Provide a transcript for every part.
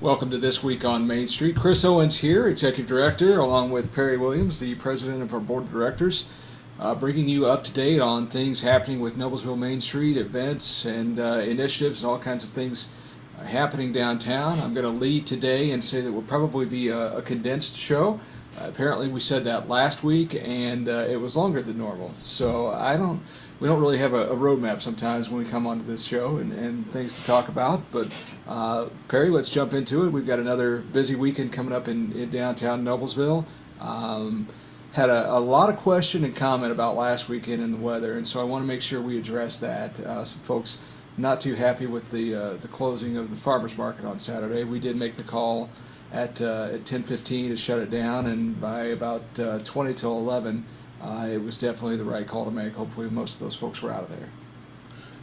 Welcome to This Week on Main Street. Chris Owens here, Executive Director, along with Perry Williams, the President of our Board of Directors, bringing you up to date on things happening with Noblesville Main Street, events and initiatives and all kinds of things happening downtown. I'm going to lead today and say that will probably be a condensed show. Apparently we said that last week and it was longer than normal. So we don't really have a roadmap sometimes when we come onto this show and things to talk about. But Perry, let's jump into it. We've got another busy weekend coming up in downtown Noblesville. Had a lot of question and comment about last weekend and the weather, and so I want to make sure we address that. Some folks not too happy with the closing of the farmers market on Saturday. We did make the call at 10:15 to shut it down, and by about 20 till 11, it was definitely the right call to make. Hopefully most of those folks were out of there.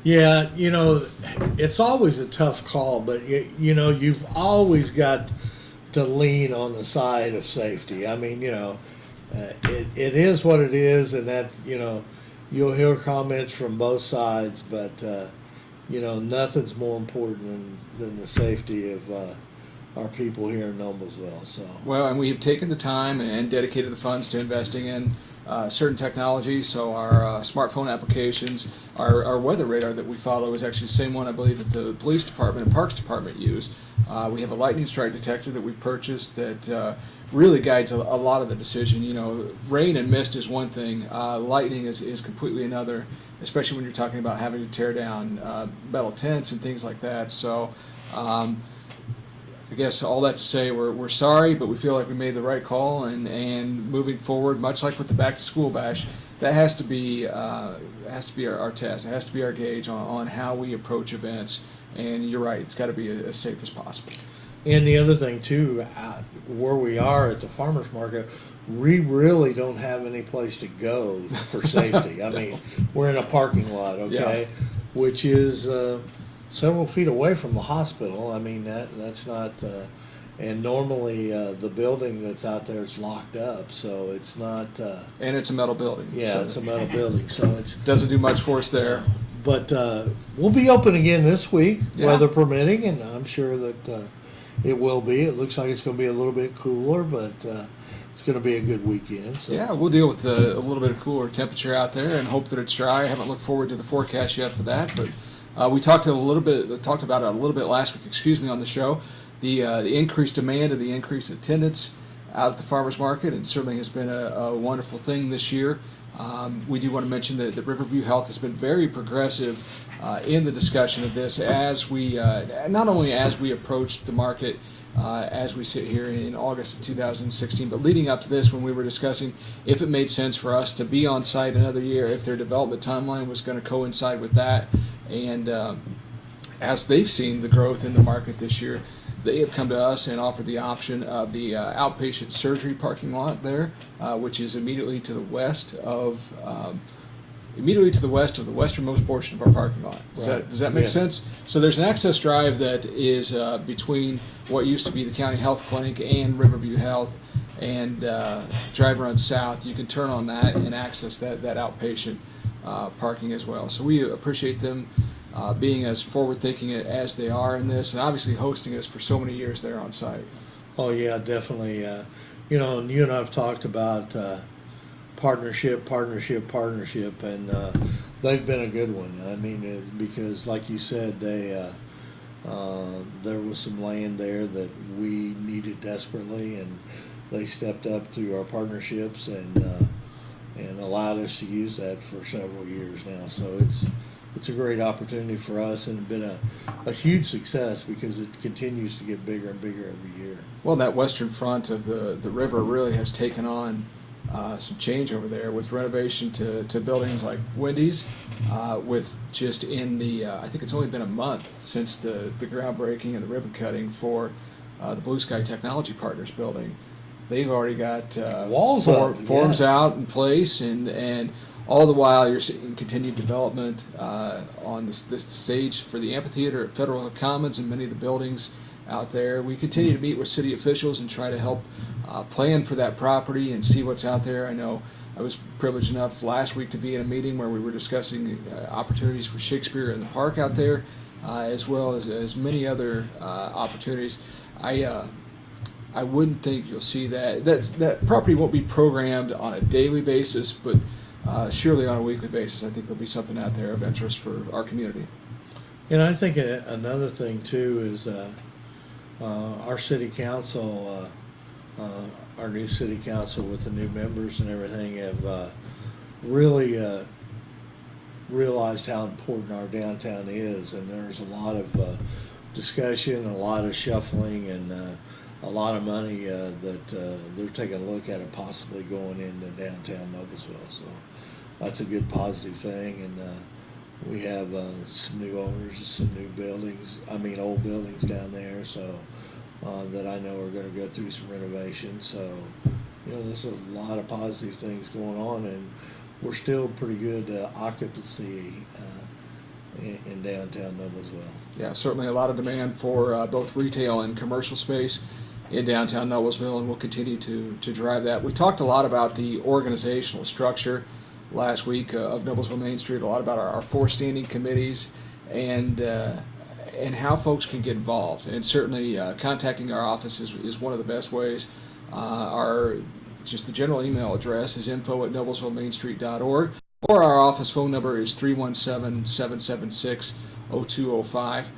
Yeah, it's always a tough call, but you've always got to lean on the side of safety. I mean, it is what it is, and that you'll hear comments from both sides, but nothing's more important than the safety of our people here in Noblesville. So well, and we have taken the time and dedicated the funds to investing in certain technology. So our smartphone applications, our weather radar that we follow is actually the same one I believe that the police department and parks department use. We have a lightning strike detector that we've purchased that really guides a lot of the decision. Rain and mist is one thing. Lightning is completely another, especially when you're talking about having to tear down metal tents and things like that. So I guess all that to say, we're sorry, but we feel like we made the right call, and moving forward, much like with the back to school bash, that has to be our test. It has to be our gauge on how we approach events. And you're right, it's got to be as safe as possible. And the other thing too, where we are at the farmers market, we really don't have any place to go for safety. I mean, we're in a parking lot, okay, Yeah. which is several feet away from the hospital. I mean, that's not, and normally the building that's out there is locked up, so it's not. And it's a metal building. Yeah, so it's a metal building, so it's doesn't do much for us there. But we'll be open again this week, Yeah. weather permitting, and I'm sure that it will be. It looks like it's going to be a little bit cooler, but it's going to be a good weekend. So. Yeah, we'll deal with a little bit of cooler temperature out there and hope that it's dry. I haven't looked forward to the forecast yet for that, but we talked about it a little bit last week. On the show, the increased demand and the increased attendance out at the farmers market, and certainly has been a wonderful thing this year. We do want to mention that Riverview Health has been very progressive in the discussion of this as we not only as we approached the market as we sit here in August of 2016, but leading up to this when we were discussing if it made sense for us to be on site another year, if their development timeline was going to coincide with that. And as they've seen the growth in the market this year, they have come to us and offered the option of the outpatient surgery parking lot there, which is immediately to the west of the westernmost portion of our parking lot. Does that make Yes. sense? So there's an access drive that is between what used to be the county health clinic and Riverview Health, and drive runs south. You can turn on that and access that outpatient parking as well. So we appreciate them being as forward-thinking as they are in this, and obviously hosting us for so many years there on site. Oh yeah, definitely. And you and I have talked about partnership, and they've been a good one. I mean, because like you said, there was some land there that we needed desperately, and they stepped up through our partnerships and allowed us to use that for several years now. So it's a great opportunity for us, and been a huge success because it continues to get bigger and bigger every year. Well, that western front of the river really has taken on some change over there with renovation to buildings like Wendy's, with just in the I think it's only been a month since the groundbreaking and the ribbon cutting for the Blue Sky Technology Partners building. They've already got Walls up, forms yeah. out in place, and all the while you're seeing continued development on this stage for the amphitheater at Federal Commons and many of the buildings out there. We continue to meet with city officials and try to help plan for that property and see what's out there. I know I was privileged enough last week to be in a meeting where we were discussing opportunities for Shakespeare in the park out there, as well as many other opportunities. I wouldn't think you'll see that. That property won't be programmed on a daily basis, but surely on a weekly basis, I think there'll be something out there of interest for our community. And I think another thing too is our city council, our new city council with the new members and everything have really realized how important our downtown is, and there's a lot of discussion, a lot of shuffling, and a lot of money that they're taking a look at it possibly going into downtown Noblesville. So that's a good positive thing, and we have some new owners, some new buildings, old buildings down there, so that I know are going to go through some renovations. So, there's a lot of positive things going on, and we're still pretty good occupancy in downtown Noblesville. Yeah, certainly a lot of demand for both retail and commercial space in downtown Noblesville, and we'll continue to drive that. We talked a lot about the organizational structure last week of Noblesville Main Street, a lot about our four standing committees and how folks can get involved. And certainly contacting our office is one of the best ways. The general email address is info@noblesvillemainstreet.org, or our office phone number is 317-776-0205.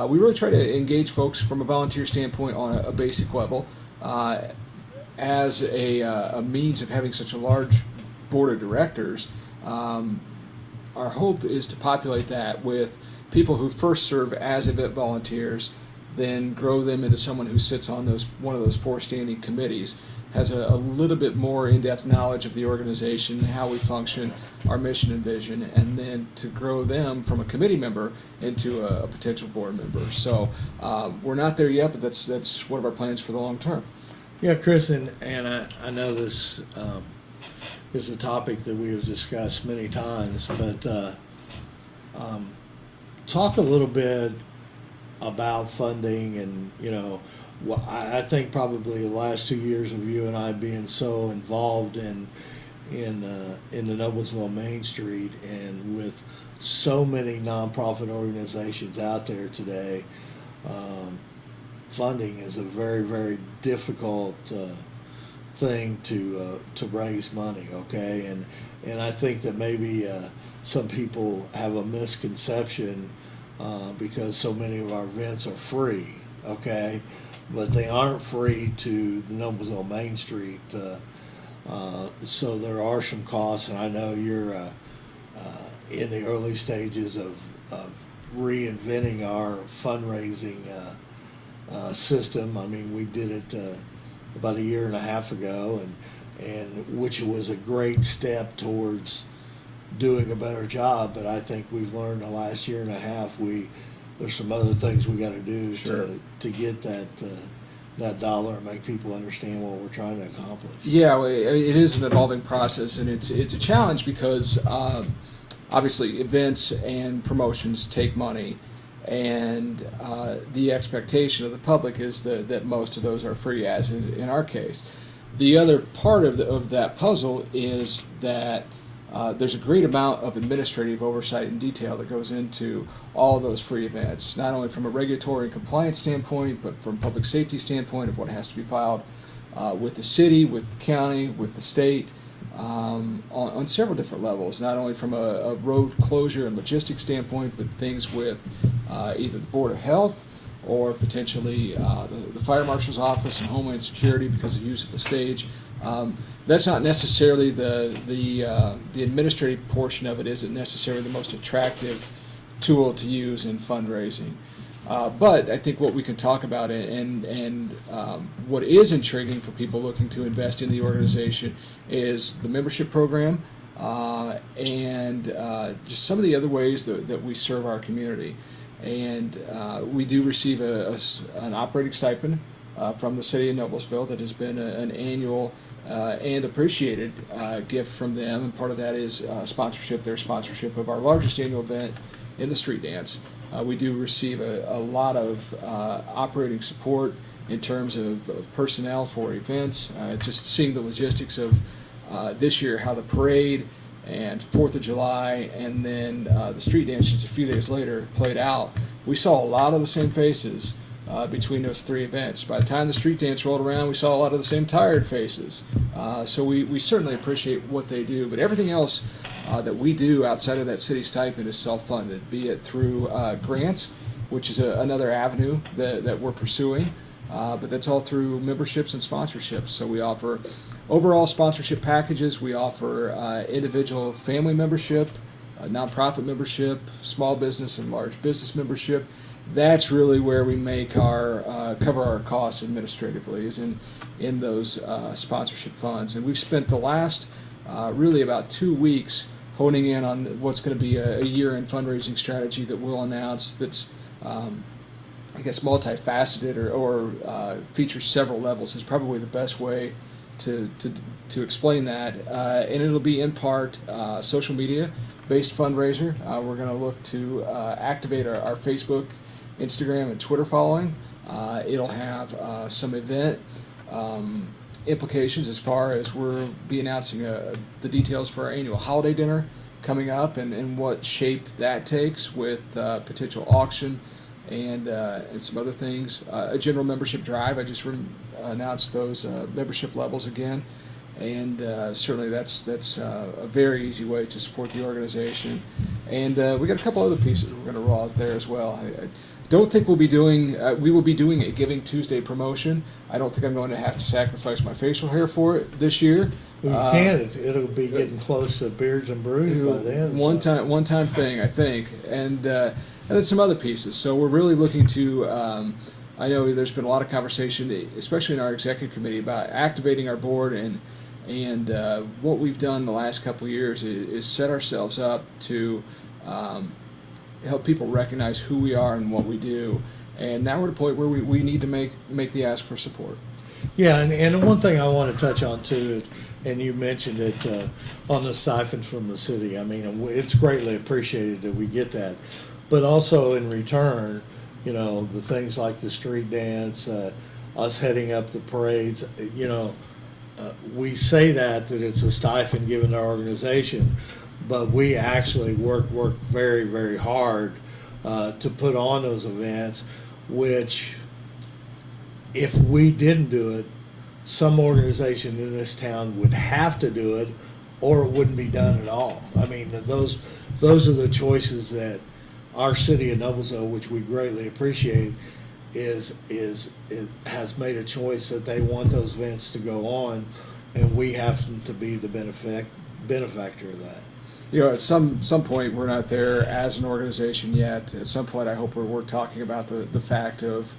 We really try to engage folks from a volunteer standpoint on a basic level as a means of having such a large board of directors. Our hope is to populate that with people who first serve as event volunteers, then grow them into someone who sits on one of those four standing committees, has a little bit more in-depth knowledge of the organization, how we function, our mission and vision, and then to grow them from a committee member into a potential board member. So we're not there yet, but that's one of our plans for the long term. Yeah, Chris, and I know this is a topic that we have discussed many times, but talk a little bit about funding, and I think probably the last 2 years of you and I being so involved in the Noblesville Main Street, and with so many nonprofit organizations out there today, funding is a very, very difficult thing to raise money. Okay, and I think that maybe some people have a misconception because so many of our events are free. Okay, but they aren't free to the Noblesville Main Street. So there are some costs, and I know you're in the early stages of reinventing our fundraising system. We did it about 1.5 years ago, and which was a great step towards doing a better job. But I think we've learned the last 1.5 years there's some other things we got to do Sure. to get that dollar and make people understand what we're trying to accomplish. Yeah, well, it is an evolving process, and it's a challenge because obviously events and promotions take money, and the expectation of the public is that most of those are free, as in our case. The other part of that puzzle is that there's a great amount of administrative oversight and detail that goes into all those free events, not only from a regulatory and compliance standpoint, but from public safety standpoint of what has to be filed with the city, with the county, with the state, on several different levels, not only from a road closure and logistics standpoint, but things with either the Board of Health or potentially the Fire Marshal's Office and Homeland Security because of use of the stage. That's not necessarily the administrative portion of it isn't necessarily the most attractive tool to use in fundraising. But I think what we can talk about and what is intriguing for people looking to invest in the organization is the membership program and just some of the other ways that we serve our community. And we do receive an operating stipend from the city of Noblesville that has been an annual and appreciated gift from them, and part of that is sponsorship, their sponsorship of our largest annual event in the street dance. We do receive a lot of operating support in terms of personnel for events, just seeing the logistics of this year, how the parade and 4th of July and then the street dance just a few days later played out. We saw a lot of the same faces between those three events. By the time the street dance rolled around, we saw a lot of the same tired faces. So we certainly appreciate what they do, but everything else that we do outside of that city stipend is self-funded, be it through grants, which is another avenue that we're pursuing, but that's all through memberships and sponsorships. So we offer overall sponsorship packages, we offer individual family membership, nonprofit membership, small business and large business membership. That's really where we make our cover our costs administratively, is in those sponsorship funds. And we've spent the last really about 2 weeks honing in on what's going to be a year-end fundraising strategy that we'll announce. That's I guess multifaceted or features several levels is probably the best way to explain that. And it'll be in part social media based fundraiser. We're going to look to activate our Facebook, Instagram, and Twitter following. It'll have some event implications as far as we'll be announcing the details for our annual holiday dinner coming up and what shape that takes with potential auction and some other things. A general membership drive. I just announced those membership levels again. And certainly that's a very easy way to support the organization. And we got a couple other pieces we're going to roll out there as well. I don't think we will be doing a Giving Tuesday promotion. I don't think I'm going to have to sacrifice my facial hair for it this year. Well, you can. It'll be getting close to Beards and Brews by then. One time thing, I think. And then some other pieces. So we're really looking to, I know there's been a lot of conversation, especially in our executive committee, about activating our board and what we've done the last couple of years is set ourselves up to help people recognize who we are and what we do. And now we're at a point where we need to make the ask for support. Yeah, and one thing I want to touch on too is, and you mentioned it on the stipend from the city. I mean, it's greatly appreciated that we get that, but also in return, you know, the things like the street dance, us heading up the parades, you know. We say that it's a stipend given to our organization, but we actually work very, very hard to put on those events, which if we didn't do it, some organization in this town would have to do it or it wouldn't be done at all. I mean, those are the choices that our city of Noblesville, which we greatly appreciate, it has made a choice that they want those events to go on, and we happen to be the benefactor of that. You know, at some point we're not there as an organization yet. At some point, I hope we're talking about the fact of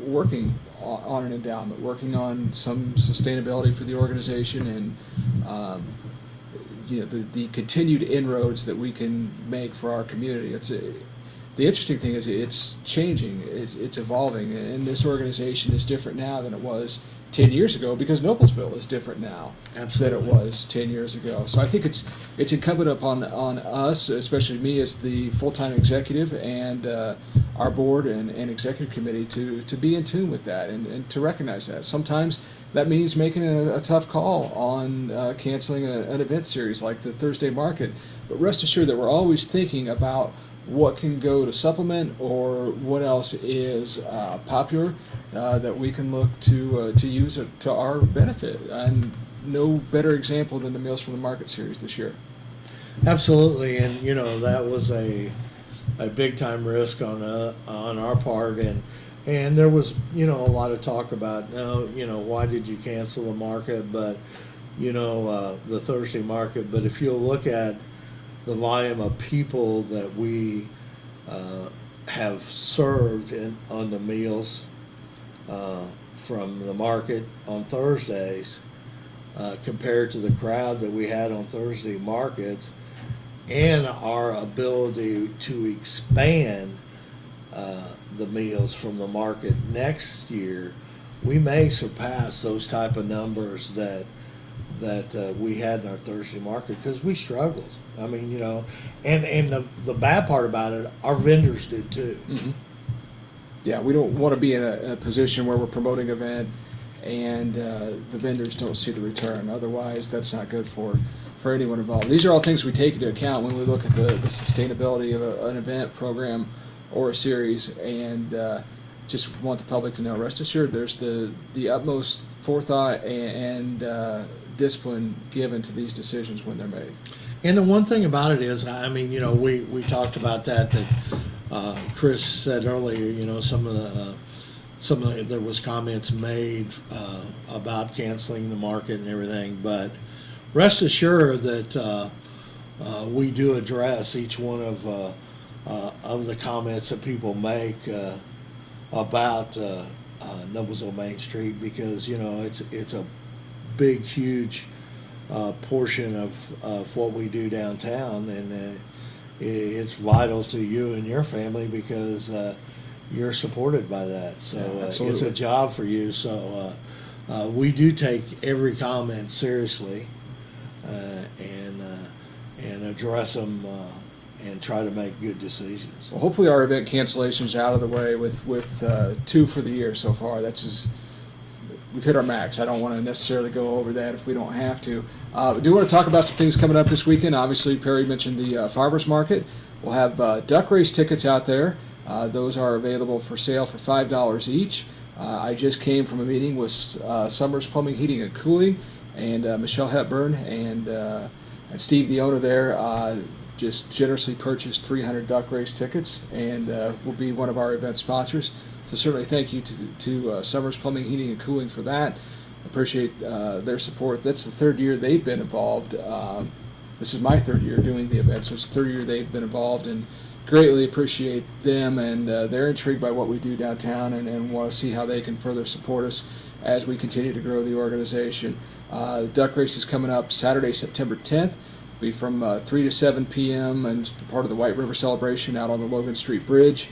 working on an endowment, working on some sustainability for the organization, and you know, the continued inroads that we can make for our community. The interesting thing is it's changing, it's evolving, and this organization is different now than it was 10 years ago because Noblesville is different now Absolutely. than it was 10 years ago. So I think it's incumbent upon us, especially me as the full-time executive and our board and executive committee to be in tune with that and to recognize that. Sometimes that means making a tough call on canceling an event series like the Thursday Market, but rest assured that we're always thinking about what can go to supplement or what else is popular that we can look to use it to our benefit. And no better example than the Meals from the Market series this year. Absolutely, and you know that was a big time risk on our part, and there was, you know, a lot of talk about, no, you know, why did you cancel the market, but you know, the Thursday Market. But if you'll look at the volume of people that we have served on the meals from the market on Thursdays compared to the crowd that we had on Thursday markets, and our ability to expand the meals from the market next year, we may surpass those type of numbers that we had in our Thursday market, because we struggled. I mean, you know, and the bad part about it, our vendors did too. Mm-hmm. Yeah, we don't want to be in a position where we're promoting an event and the vendors don't see the return. Otherwise, that's not good for anyone involved. These are all things we take into account when we look at the sustainability of an event, program, or a series. And just want the public to know, rest assured, there's the utmost forethought and discipline given to these decisions when they're made. And the one thing about it is, I mean, we talked about that Chris said earlier, there was comments made about canceling the market and everything, but rest assured that we do address each one of the comments that people make about Noblesville Main Street, because it's a big, huge portion of what we do downtown, and it's vital to you and your family because you're supported by that. So it's a job for you. So we do take every comment seriously and address them and try to make good decisions. Well, hopefully our event cancellations are out of the way with 2 for the year so far. We've hit our max. I don't want to necessarily go over that if we don't have to. I do want to talk about some things coming up this weekend. Obviously, Perry mentioned the farmers market. We'll have duck race tickets out there. Those are available for sale for $5 each. I just came from a meeting with Summers Plumbing, Heating, and Cooling, and Michelle Hepburn and Steve, the owner there, just generously purchased 300 duck race tickets and will be one of our event sponsors. So certainly thank you to Summers Plumbing, Heating, and Cooling for that. Appreciate their support. That's the 3rd year they've been involved. This is my 3rd year doing the event, so it's the 3rd year they've been involved, and greatly appreciate them, and they're intrigued by what we do downtown and want to see how they can further support us as we continue to grow the organization. The duck race is coming up Saturday, September 10th. Be from 3 to 7 p.m. and part of the White River celebration out on the Logan Street Bridge.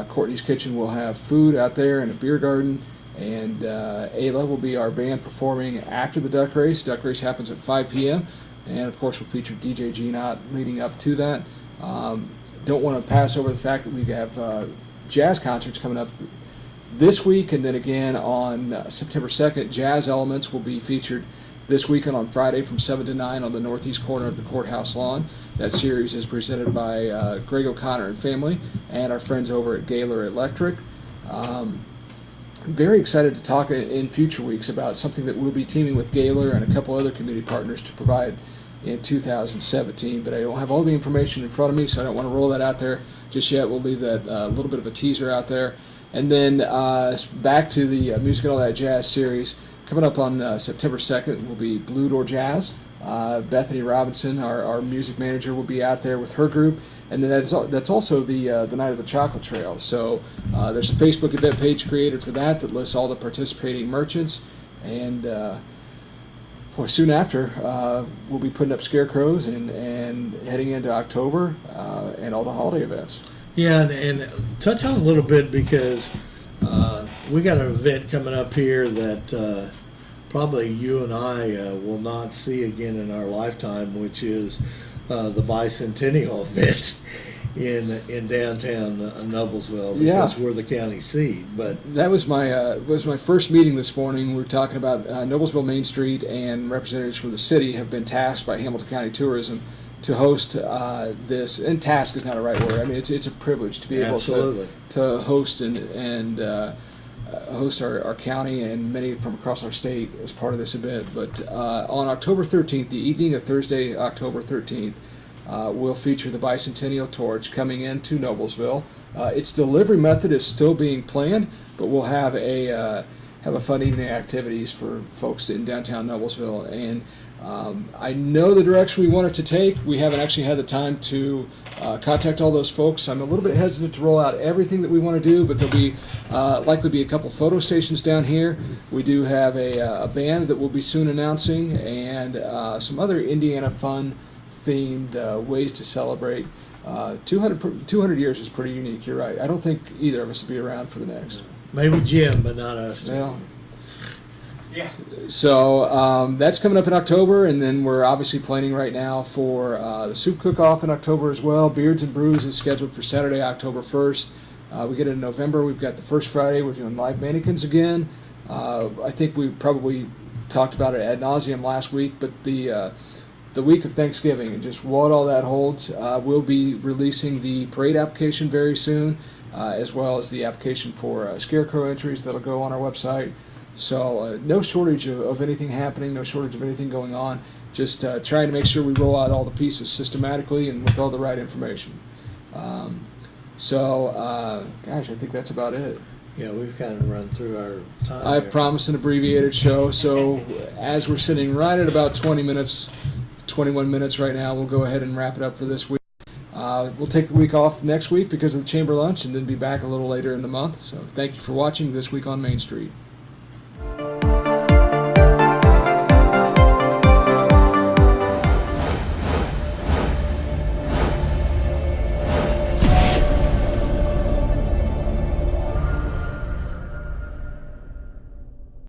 Courtney's Kitchen will have food out there and a beer garden, and Ayla will be our band performing after the duck race. Duck race happens at 5 p.m. and of course we'll feature DJ G-Not leading up to that. Don't want to pass over the fact that we have jazz concerts coming up this week, and then again on September 2nd, Jazz Elements will be featured this weekend on Friday from 7 to 9 on the northeast corner of the courthouse lawn. That series is presented by Greg O'Connor and family and our friends over at Gaylor Electric. Very excited to talk in future weeks about something that we'll be teaming with Gaylor and a couple other community partners to provide in 2017, but I don't have all the information in front of me, so I don't want to roll that out there just yet. We'll leave that a little bit of a teaser out there. And then back to the Music and All That Jazz series. Coming up on September 2nd will be Blue Door Jazz. Bethany Robinson, our music manager, will be out there with her group. And then that's also the Night of the Chocolate Trail. So there's a Facebook event page created for that lists all the participating merchants. And soon after, we'll be putting up scarecrows and heading into October and all the holiday events. Yeah, and touch on a little bit because we got an event coming up here that probably you and I will not see again in our lifetime, which is the bicentennial event in downtown Noblesville, because we're the county seat. But that was my first meeting this morning. We were talking about Noblesville Main Street, and representatives from the city have been tasked by Hamilton County Tourism to host this. And task is not a right word. I mean, it's a privilege to be able to host and host our county and many from across our state as part of this event. But on October 13th, the evening of Thursday, October 13th, we'll feature the Bicentennial Torch coming into Noblesville. Its delivery method is still being planned, but we'll have a fun evening activities for folks in downtown Noblesville. And I know the direction we want it to take. We haven't actually had the time to contact all those folks. I'm a little bit hesitant to roll out everything that we want to do, but there'll be likely be a couple photo stations down here. We do have a band that we'll be soon announcing, and some other Indiana fun themed ways to celebrate. 200 years is pretty unique. You're right. I don't think either of us will be around for the next. Maybe Jim, but not us. Well, yeah. So that's coming up in October, and then we're obviously planning right now for the soup cook-off in October as well. Beards and Brews is scheduled for Saturday, October 1st. We get into November. We've got the first Friday. We're doing live mannequins again. I think we probably talked about it ad nauseum last week, but the the week of Thanksgiving and just what all that holds. We'll be releasing the parade application very soon, as well as the application for scarecrow entries that'll go on our website. So no shortage of anything happening, no shortage of anything going on. Just trying to make sure we roll out all the pieces systematically and with all the right information. Gosh, I think that's about it. Yeah, we've kind of run through our time. I here. promised an abbreviated show, so as we're sitting right at about 20 minutes, 21 minutes right now, we'll go ahead and wrap it up for this week. We'll take the week off next week because of the chamber lunch and then be back a little later in the month. So thank you for watching This Week on Main Street.